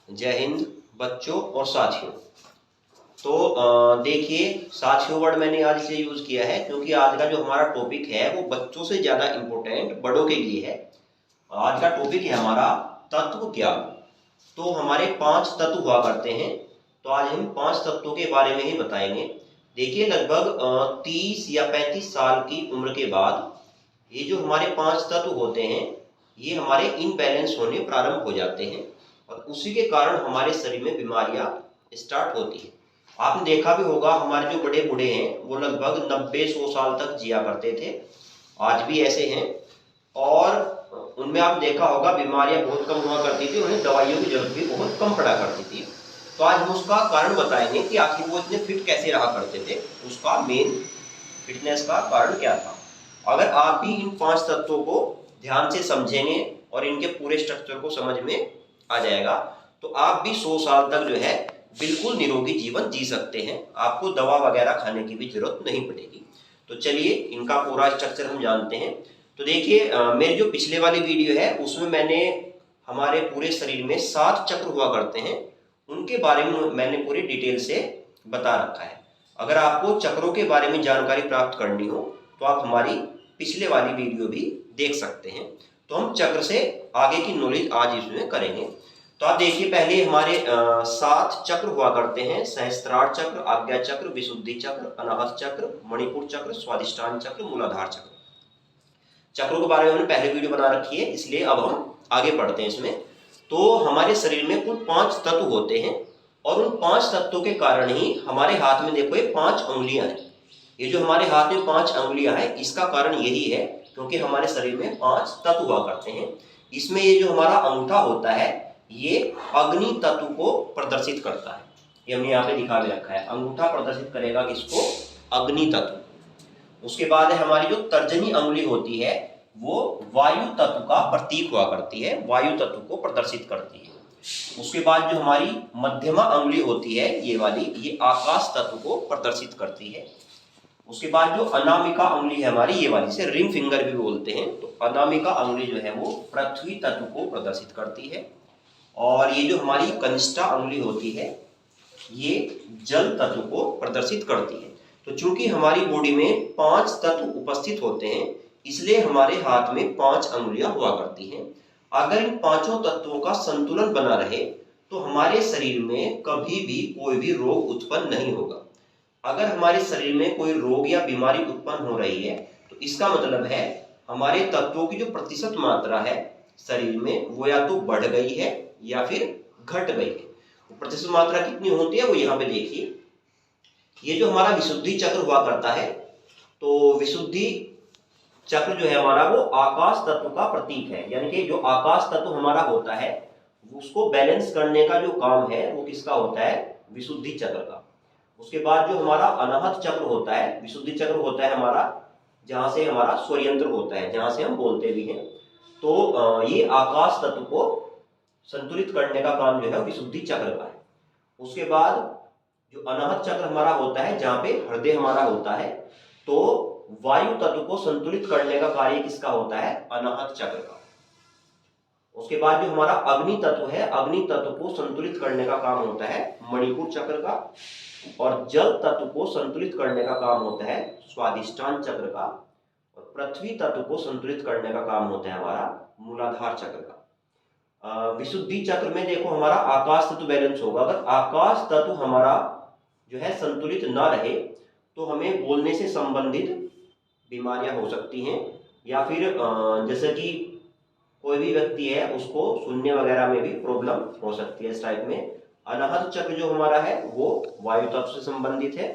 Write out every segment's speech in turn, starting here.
जय हिंद बच्चों और साथियों। तो देखिए साथियों वर्ड मैंने आज इसे यूज किया है क्योंकि आज का जो हमारा टॉपिक है वो बच्चों से ज्यादा इम्पोर्टेंट बड़ों के लिए है। आज का टॉपिक है हमारा तत्व ज्ञान। तो हमारे 5 तत्व हुआ करते हैं, तो आज हम 5 तत्वों के बारे में ही बताएंगे। देखिए लगभग 30 या 35 साल की उम्र के बाद ये जो हमारे 5 तत्व होते हैं ये हमारे इनबैलेंस होने प्रारंभ हो जाते हैं और उसी के कारण हमारे शरीर में बीमारियां स्टार्ट होती है। आपने देखा भी होगा हमारे जो बड़े बूढ़े हैं वो लगभग 90-100 साल तक जिया करते थे, आज भी ऐसे हैं। और उनमें आपने देखा होगा बीमारियां बहुत कम हुआ करती थी, उन्हें दवाइयों की जरूरत भी बहुत कम पड़ा करती थी। तो आज हम उसका कारण बताएंगे कि आखिर वो इतने फिट कैसे रहा करते थे, उसका मेन फिटनेस का कारण क्या था। अगर आप भी इन 5 तत्वों को ध्यान से समझेंगे और इनके पूरे स्ट्रक्चर को समझ में आ जाएगा तो आप भी 100 साल तक जो है बिल्कुल निरोगी जीवन जी सकते हैं। आपको दवा वगैरह खाने की भी जरूरत नहीं पड़ेगी। तो चलिए इनका पूरा स्ट्रक्चर हम जानते हैं। तो देखिए मेरी जो पिछले वाली वीडियो है उसमें मैंने हमारे पूरे शरीर में 7 चक्र हुआ करते हैं, उनके बारे में मैंने पूरी डिटेल से बता रखा है। अगर आपको चक्रों के बारे में जानकारी प्राप्त करनी हो तो आप हमारी पिछले वाली वीडियो भी देख सकते हैं। तो हम चक्र से आगे की नॉलेज आज इसमें करेंगे। तो आप देखिए पहले हमारे 7 चक्र हुआ करते हैं: सहस्त्रार चक्र, आज्ञा चक्र, विशुद्धि चक्र, अनाहत चक्र, मणिपुर चक्र, स्वादिष्टान चक्र, मूलाधार चक्र। चक्रों के बारे में हमने पहले वीडियो बना रखी है, इसलिए अब हम आगे बढ़ते हैं इसमें। तो हमारे शरीर में कुल 5 तत्व होते हैं और उन 5 तत्वों के कारण ही हमारे हाथ में देखो ये 5 उंगलियां हैं। ये जो हमारे हाथ में 5 उंगलियां हैं इसका कारण यही है क्योंकि हमारे शरीर में 5 तत्व हुआ करते हैं। इसमें ये जो हमारा अंगूठा होता है ये अग्नि तत्व को प्रदर्शित करता है। ये हमने यहाँ पे दिखा भी रखा है, अंगूठा प्रदर्शित करेगा किसको? अग्नि तत्व। उसके बाद हमारी जो तर्जनी अंगुली होती है वो वायु तत्व का प्रतीक हुआ करती है, वायु तत्व को प्रदर्शित करती है। उसके बाद जो हमारी मध्यमा अंगुली होती है ये वाली, ये आकाश तत्व को प्रदर्शित करती है। उसके बाद जो अनामिका अंगुली है हमारी ये वाली, से रिंग फिंगर भी बोलते हैं, तो अनामिका अंगुली जो है वो पृथ्वी तत्व को प्रदर्शित करती है। और ये जो हमारी कनिष्ठा अंगुली होती है ये जल तत्व को प्रदर्शित करती है। तो चूंकि हमारी बॉडी में 5 तत्व उपस्थित होते हैं इसलिए हमारे हाथ में 5 अंगुलियां हुआ करती हैं। अगर इन पांचों तत्वों का संतुलन बना रहे तो हमारे शरीर में कभी भी कोई भी रोग उत्पन्न नहीं होगा। अगर हमारे शरीर में कोई रोग या बीमारी उत्पन्न हो रही है तो इसका मतलब है हमारे तत्वों की जो प्रतिशत मात्रा है शरीर में वो या तो बढ़ गई है या फिर घट गई है। प्रतिशत मात्रा कितनी होती है वो यहाँ पे देखिए। ये जो हमारा विशुद्धि चक्र हुआ करता है, तो विशुद्धि चक्र जो है हमारा वो आकाश तत्व का प्रतीक है, यानी कि जो आकाश तत्व हमारा होता है उसको बैलेंस करने का जो काम है वो किसका होता है? विशुद्धि चक्र का। उसके बाद जो हमारा अनाहत चक्र होता है, विशुद्धि चक्र होता है हमारा जहां से हमारा स्वरयंत्र होता है, जहां से हम बोलते भी हैं। तो ये आकाश तत्व को संतुलित करने का काम जो है विशुद्धि चक्र का है। उसके बाद जो अनाहत चक्र हमारा होता है जहां पे हृदय हमारा होता है, तो वायु तत्व को संतुलित करने का कार्य किसका होता है? अनाहत चक्र का। उसके बाद जो हमारा अग्नि तत्व है, अग्नि तत्व को संतुलित करने का काम होता है मणिपुर चक्र का। और जल तत्व को संतुलित करने का काम होता है स्वादिष्टान चक्र का। और पृथ्वी तत्व को संतुलित करने का काम होता है हमारा मूलाधार चक्र का। विशुद्धि चक्र में देखो हमारा आकाश तत्व बैलेंस होगा। अगर आकाश तत्व हमारा जो है संतुलित ना रहे तो हमें बोलने से संबंधित बीमारियां हो सकती हैं, या फिर जैसे कि कोई भी व्यक्ति है उसको सुनने वगैरह में भी प्रॉब्लम हो सकती है इस टाइप में। अनाहत चक्र जो हमारा है वो वायु तत्व से संबंधित है,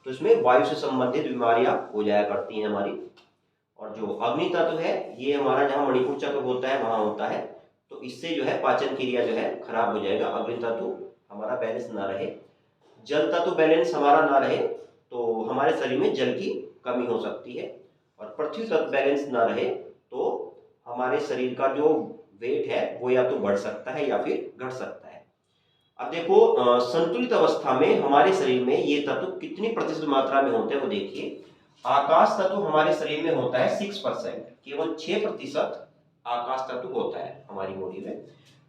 तो इसमें वायु से संबंधित बीमारियां हो जाया करती हैं हमारी। और जो अग्नि तत्व है ये हमारा जहाँ मणिपुर चक्र होता है वहां होता है, तो इससे जो है पाचन क्रिया जो है खराब हो जाएगा, अग्नि तत्व हमारा बैलेंस ना रहे। जल तत्व बैलेंस हमारा ना रहे तो हमारे शरीर में जल की कमी हो सकती है। और पृथ्वी तत्व बैलेंस ना रहे तो हमारे शरीर का जो वेट है वो या तो बढ़ सकता है या फिर घट सकता है। अब देखो संतुलित अवस्था में हमारे शरीर में ये तत्व कितनी प्रतिशत मात्रा में होते हैं वो देखिए। आकाश तत्व हमारे शरीर में होता है 6%, केवल 6% आकाश तत्व होता है हमारी बॉडी में।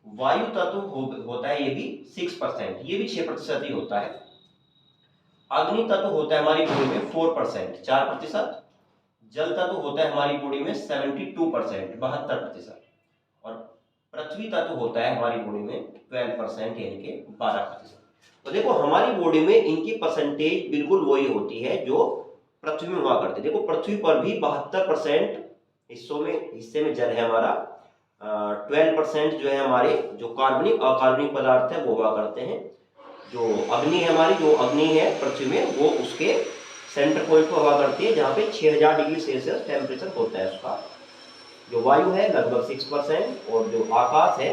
वायु तत्व होता है ये भी 6%, ये भी 6% ही होता है। अग्नि तत्व होता है हमारी बॉडी में 4%, 4%। जल तत्व होता है हमारी बॉडी में 72%, 72%। और पृथ्वी तत्व होता है हमारी बॉडी में 12%, यानी कि 12%। तो देखो हमारी बॉडी में इनकी परसेंटेज बिल्कुल वही होती है जो पृथ्वी में हुआ करती है। देखो पृथ्वी पर भी 72% हिस्से में जल है हमारा, 12% जो है हमारे जो कार्बनिक अकार्बनिक पदार्थ है वो हुआ करते हैं। जो अग्नि है हमारी, जो अग्नि है पृथ्वी में, वो उसके सेंटर पॉइंट पर हवा करती है जहाँ पे 6000 डिग्री सेल्सियस टेम्परेचर होता है उसका। जो वायु है लगभग 6%, और जो आकाश है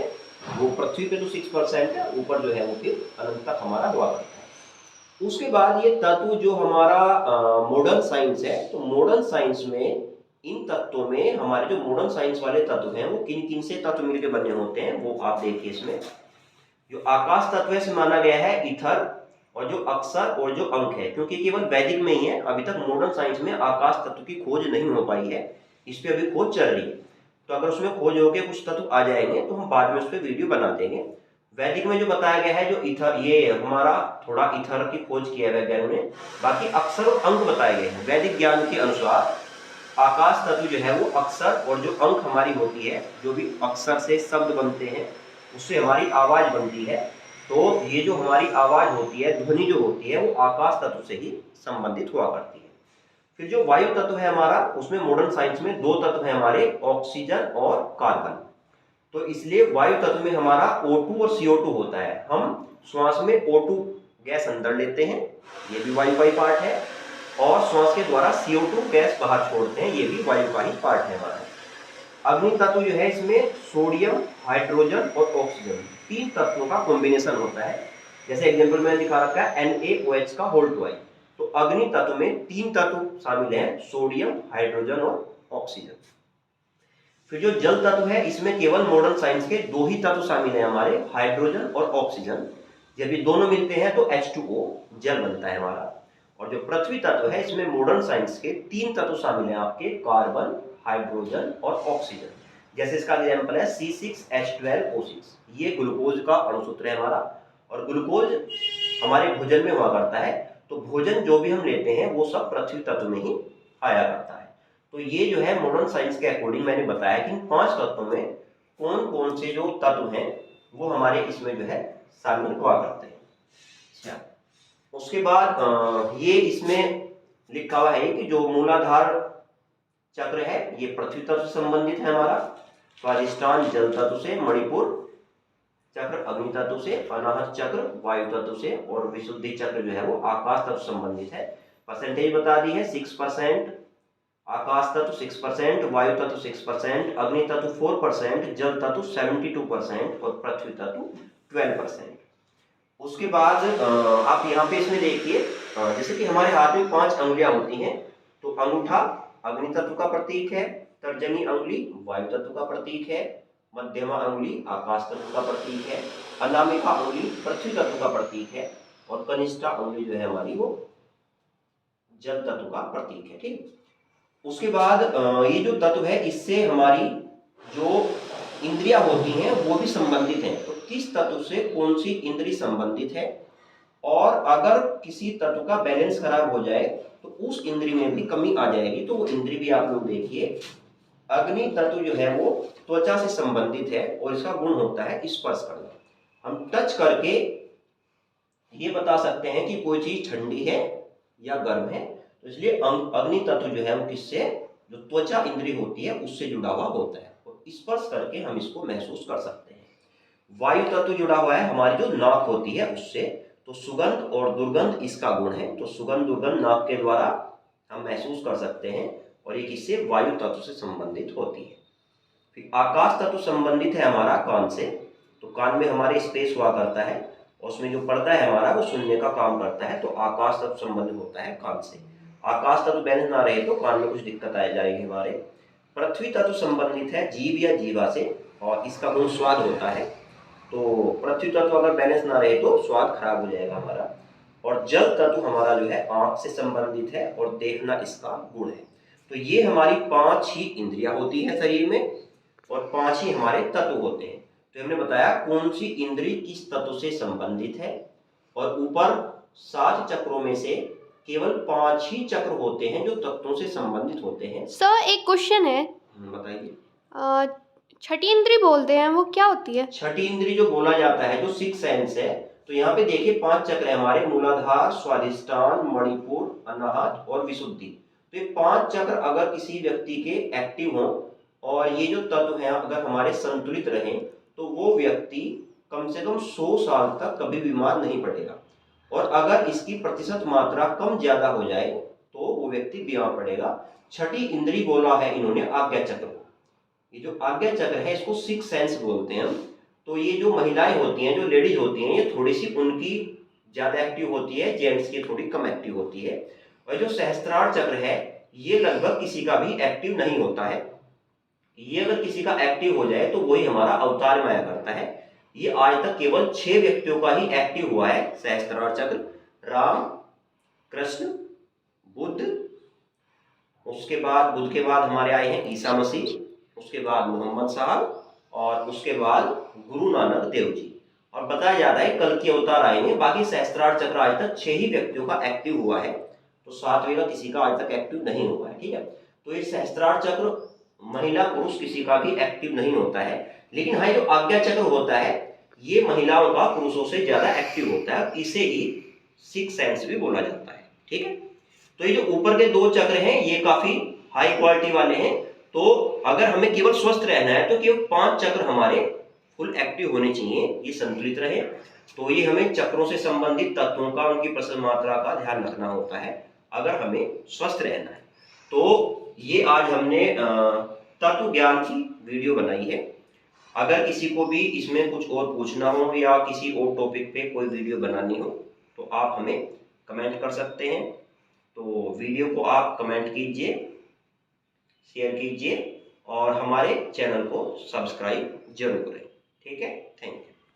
वो पृथ्वी पे तो 6% है, ऊपर जो है वो फिर अनंत तक हमारा हुआ करता है। उसके बाद ये तत्व जो हमारा मॉडर्न साइंस है, तो मॉडर्न साइंस में इन तत्वों में हमारे जो मॉडर्न साइंस वाले तत्व हैं वो किन किन से तत्व मिलकर बने होते हैं वो आप देखिए। इसमें जो आकाश तत्व से माना गया है ईथर, और जो अक्षर और जो अंक है, क्योंकि केवल वैदिक में ही है, अभी तक मॉडर्न साइंस में आकाश तत्व की खोज नहीं हो पाई है, इस पे अभी खोज चल रही है। तो अगर उसमें खोज होकर कुछ तत्व आ जाएंगे तो हम बाद में उस पर वीडियो बना देंगे। वैदिक में जो बताया गया है जो ईथर, ये हमारा थोड़ा ईथर की खोज किया है वैज्ञानिक ने। बाकी अक्षर और अंक बताए गए हैं वैदिक ज्ञान के अनुसार। आकाश तत्व जो है वो अक्षर और जो अंक हमारी होती है, जो भी अक्षर से शब्द बनते हैं उससे हमारी आवाज बनती है। तो ये जो हमारी आवाज होती है, ध्वनि जो होती है, वो आकाश तत्व से ही संबंधित हुआ करती है। फिर जो वायु तत्व है हमारा, उसमें मॉडर्न साइंस में दो तत्व है हमारे, ऑक्सीजन और कार्बन। तो इसलिए वायु तत्व में हमारा O2 और CO2 होता है। हम श्वास में O2 गैस अंदर लेते हैं, ये भी वायु का ही पार्ट है, और श्वास के द्वारा CO2 गैस बाहर छोड़ते हैं, ये भी वायु का ही पार्ट है हमारा। अग्नि तत्व जो है इसमें सोडियम, हाइड्रोजन और ऑक्सीजन, तीन तत्वों का कॉम्बिनेशन होता है। जैसे एग्जांपल में दिखा रखा है NaOH का होल ट्वाइस। तो अग्नि तत्व में तीन तत्व शामिल हैं, सोडियम, हाइड्रोजन और ऑक्सीजन। फिर जो जल तत्व है इसमें केवल मॉडर्न साइंस के दो ही तत्व शामिल हैं हमारे, हाइड्रोजन और ऑक्सीजन। जब ये दोनों मिलते हैं तो H2O जल बनता है हमारा। और जो पृथ्वी तत्व है इसमें मॉडर्न साइंस के तीन तत्व शामिल हैं आपके, कार्बन, हाइड्रोजन और ऑक्सीजन। जैसे इसका एग्जांपल है C6H12O6, ये ग्लूकोज का अणुसूत्र है हमारा। और ग्लूकोज हमारे भोजन में हुआ करता है। तो भोजन जो भी हम लेते हैं वो सब पृथ्वी तत्व में ही आया करता है। तो ये जो है मॉडर्न साइंस के अकॉर्डिंग मैंने बताया कि इन पांच तत्वों में कौन कौन से जो तत्व हैं वो हमारे इसमें जो है शामिल हुआ करते हैं। अच्छा, उसके बाद ये इसमें लिखा हुआ है कि जो मूलाधार चक्र है ये पृथ्वी तत्व से संबंधित है हमारा, स्वादिष्टान जल तत्व से, मणिपुर चक्र अग्नि तत्व से, अनाहत चक्र वायु तत्व से, और विशुद्धि चक्र जो है वो आकाश तत्व संबंधित है। परसेंटेज बता दी है, 6% आकाश तत्व, 6% वायु तत्व, 6% अग्नि तत्व, 4% जल तत्व, 72% और पृथ्वी तत्व 12%। उसके बाद आप यहाँ पे इसमें देखिए, जैसे कि हमारे हाथ में 5 अंगुलियां होती हैं। तो अंगूठा अग्नि तत्व का प्रतीक है, तर्जनी अंगुली वायु तत्व का प्रतीक है, मध्यमा अंगुली आकाश तत्व का प्रतीक है, अनामिका अंगुली पृथ्वी तत्व का प्रतीक है, और कनिष्ठा अंगुली जो है हमारी वो जल तत्व का प्रतीक है। ठीक, उसके बाद ये जो तत्व है इससे हमारी जो इंद्रियां होती हैं वो भी संबंधित हैं। तो किस तत्व से कौन सी इंद्रिय संबंधित है, और अगर किसी तत्व का बैलेंस खराब हो जाए तो उस इंद्रिय में भी कमी आ जाएगी। तो वो इंद्रिय भी आप लोग देखिए, अग्नि तत्व जो है वो त्वचा से संबंधित है और इसका गुण होता है स्पर्श करना। हम टच करके ये बता सकते हैं कि कोई चीज ठंडी है या गर्म है। तो इसलिए अग्नि तत्व जो है वो किससे, जो त्वचा इंद्रिय होती है उससे जुड़ा हुआ होता है, और स्पर्श करके हम इसको महसूस कर सकते हैं। वायु तत्व जुड़ा हुआ है हमारी जो नाक होती है उससे। तो सुगंध और दुर्गंध इसका गुण है। तो सुगंध दुर्गंध नाक के द्वारा हम महसूस कर सकते हैं, और ये किससे, वायु तत्व से संबंधित होती है। फिर आकाश तत्व संबंधित है हमारा कान से। तो कान में हमारे स्पेस हुआ करता है, और उसमें जो पर्दा है हमारा वो सुनने का काम करता है। तो आकाश तत्व संबंधित होता है कान से। आकाश तत्व बैलेंस ना रहे तो कान में कुछ दिक्कत आ जाएगी हमारे। पृथ्वी तत्व संबंधित है जीव या जीवा से, और इसका गुण स्वाद होता है। तो पृथ्वी तत्व अगर बैलेंस ना रहे तो स्वाद खराब हो जाएगा हमारा। और जल तत्व हमारा जो है आंख से संबंधित है, और देखना इसका गुण है। तो ये हमारी 5 ही इंद्रियां होती है शरीर में, और 5 ही हमारे तत्व होते हैं। तो हमने बताया कौन सी इंद्री किस तत्व से संबंधित है, और ऊपर 7 चक्रों में से केवल 5 ही चक्र होते हैं जो तत्वों से संबंधित होते हैं। सर एक क्वेश्चन है, बताइए। छठी इंद्री बोलते हैं वो क्या होती है? छठी इंद्री जो बोला जाता है, जो 6 सेंस है, तो यहाँ पे देखिए 5 चक्र है हमारे, मूलाधार, स्वादिष्टान, मणिपुर, अनाहत और विशुद्धि। तो ये 5 चक्र अगर किसी व्यक्ति के एक्टिव हों और ये जो तत्व हैं अगर हमारे संतुलित रहें, तो वो व्यक्ति कम से कम 100 साल तक कभी बीमार नहीं पड़ेगा। और अगर इसकी प्रतिशत मात्रा कम ज्यादा हो जाए तो वो व्यक्ति बीमार पड़ेगा। छठी इंद्री बोला है इन्होंने आज्ञा चक्र को। ये जो आज्ञा चक्र है इसको 6 सेंस बोलते हैं हम। तो ये जो महिलाएं होती हैं, जो लेडीज होती हैं, ये थोड़ी सी उनकी ज्यादा एक्टिव होती है, जेंट्स की थोड़ी कम एक्टिव होती है। और जो सहस्त्रार चक्र है ये लगभग किसी का भी एक्टिव नहीं होता है। ये अगर किसी का एक्टिव हो जाए तो वही हमारा अवतार माया करता है। ये आज तक केवल 6 व्यक्तियों का ही एक्टिव हुआ है सहस्त्रार चक्र, राम, कृष्ण, बुद्ध, उसके बाद बुद्ध के बाद हमारे आए हैं ईसा मसीह, उसके बाद मोहम्मद साहब, और उसके बाद गुरु नानक देव जी। और बताया जाता है कल की अवतार आएंगे। बाकी सहस्त्रार चक्र आज तक 6 ही व्यक्तियों का एक्टिव हुआ है, तो 7वें का किसी का आज तक एक्टिव नहीं हुआ है। ठीक है, तो ये सहस्त्रार चक्र महिला पुरुष किसी का भी एक्टिव नहीं होता है। लेकिन हाँ, जो आज्ञा चक्र होता है ये महिलाओं का पुरुषों से ज्यादा एक्टिव होता है, इसे ही 6 सेंस भी बोला जाता है। ठीक है, तो ये जो ऊपर के 2 चक्र हैं ये काफी हाई क्वालिटी वाले हैं। तो अगर हमें केवल स्वस्थ रहना है तो केवल 5 चक्र हमारे फुल एक्टिव होने चाहिए, ये संतुलित रहे। तो ये हमें चक्रों से संबंधित तत्वों का, उनकी प्रतिशत मात्रा का ध्यान रखना होता है अगर हमें स्वस्थ रहना है। तो ये आज हमने तत्व ज्ञान की वीडियो बनाई है। अगर किसी को भी इसमें कुछ और पूछना हो या किसी और टॉपिक पे कोई वीडियो बनानी हो तो आप हमें कमेंट कर सकते हैं। तो वीडियो को आप कमेंट कीजिए, शेयर कीजिए और हमारे चैनल को सब्सक्राइब जरूर करें। ठीक है, थैंक यू।